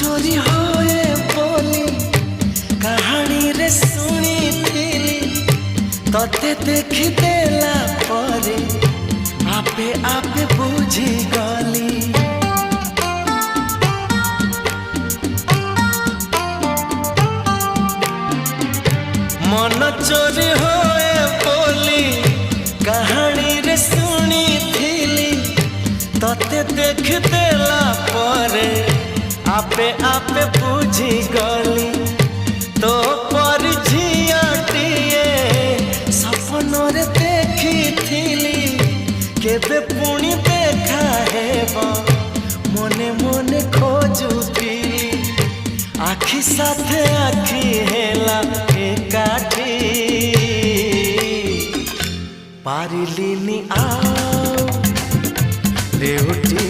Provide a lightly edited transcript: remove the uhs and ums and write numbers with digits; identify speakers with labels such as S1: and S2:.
S1: चोरी होए बोली कहानी रे सुनी थिली तते देखी देला परे आपे आपे बुझी गली मन चोरी होए बोली कहानी रे सुनी थिली तते देख देला परे आपे आपे बुझी गली तो पर झियाटिए सपन रे देखी थिली केबे पुणी देखा हेबो मने मने खोजुथिली आखि साथे आखि हेला एकाठी पारिलिनी आओ देउटी